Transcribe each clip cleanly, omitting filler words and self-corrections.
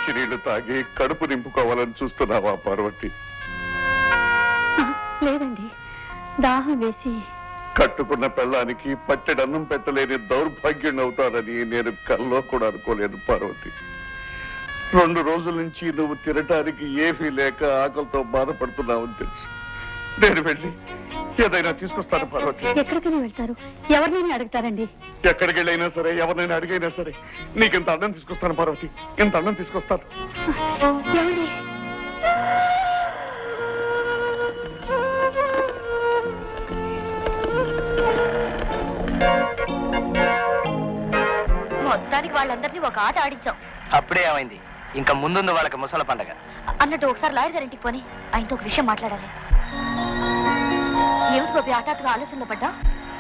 మంచినీళ్లు తాగి కడుపు నింపుకోవాలని చూస్తున్నావా పార్వతి? లేదండి, దాహం వేసి. కట్టుకున్న పెళ్ళానికి పట్టెడన్నం పెట్టలేని దౌర్భాగ్యం అవుతానని నేను కల్లో కూడా అనుకోలేదు పార్వతి. 2 రోజుల నుంచి నువ్వు తినటానికి ఏమీ లేక ఆకలితో బాధపడుతున్నావని తెలుసు. నేను వెళ్ళి ఏదైనా తీసుకొస్తాను పార్వతి. ఎక్కడికైనా వెళ్తారు? ఎవరినైనా అడుగుతారండి? ఎక్కడికి వెళ్ళైనా సరే, ఎవరినైనా అడిగైనా సరే నీకింత అన్నం తీసుకొస్తాను పార్వతి, ఇంత అన్నం తీసుకొస్తాను. మొత్తానికి వాళ్ళందరినీ ఒక ఆట ఆడించాం. అప్పుడే ఏమైంది? ఇంకా ముందుంది వాళ్ళకి ముసల పండగ. అన్నట్టు ఒకసారి లాయర్ గారింటికి పోని, ఆయనతో ఒక విషయం మాట్లాడాలి. ఏమిటి గోపి హఠాత్తుగా ఆలోచనలో పడ్డా?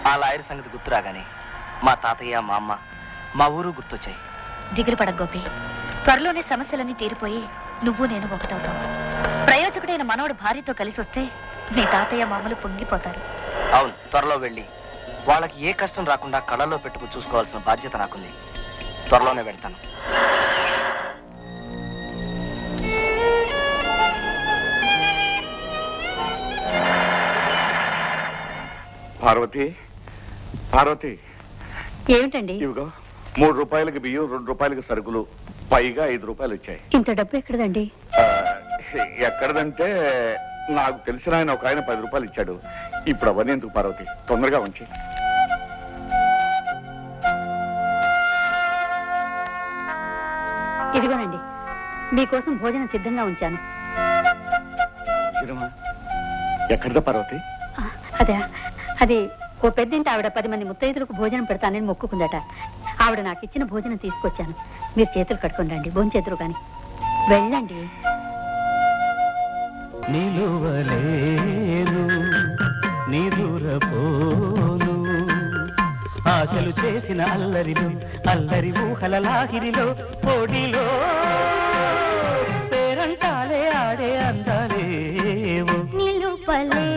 ఆ లాయర్ సంగతి గుర్తు రాగానే మా తాతయ్య, మా అమ్మ, మా ఊరు గుర్తొచ్చాయి. దిగులు పడక గోపి, త్వరలోనే సమస్యలన్నీ తీరిపోయి నువ్వు నేను ఒకటవుతావు. ప్రయోజకుడైన మనోడు భార్యతో కలిసి వస్తే మీ తాతయ్య మామలు పొంగిపోతారు. అవును, త్వరలో వెళ్ళి వాళ్ళకి ఏ కష్టం రాకుండా కళ్ళల్లో పెట్టుకు చూసుకోవాల్సిన బాధ్యత నాకుంది. త్వరలోనే వెళ్తాను. పార్వతి, పార్వతి. ఏమిటండి? ఇవిగో 3 రూపాయలకి బియ్యం, 2 రూపాయలకి సరుకులు, పైగా 5 రూపాయలు వచ్చాయి. ఇంత డబ్బు ఎక్కడదండి? ఎక్కడదంటే నాకు తెలిసిన ఆయన ఒక ఆయన 10 రూపాయలు ఇచ్చాడు. ఇప్పుడు అవన్నీ ఎందుకు పార్వతి, తొందరగా ఉంచి. ఇదిగోనండి, మీకోసం భోజనం సిద్ధంగా ఉంచాను. ఎక్కడదా పార్వతి? అదే, అది ఓ పెద్దింటి ఆవిడ 10 మంది ముత్తైదులకు భోజనం పెడతానని మొక్కుకుందట. ఆవిడ నాకు ఇచ్చిన భోజనం తీసుకొచ్చాను. మీరు చేతులు కట్టుకుని రండి, భోంచేతురు కానీ. వెళ్ళండి. నిలువలేను నిదురపోను, ఆశలు చేసిన అల్లరిలో, అల్లరి ఊహల లాహిరిలో, పొడిలో పేరంటాలే ఆడే అందాలేవు. నిలుపలే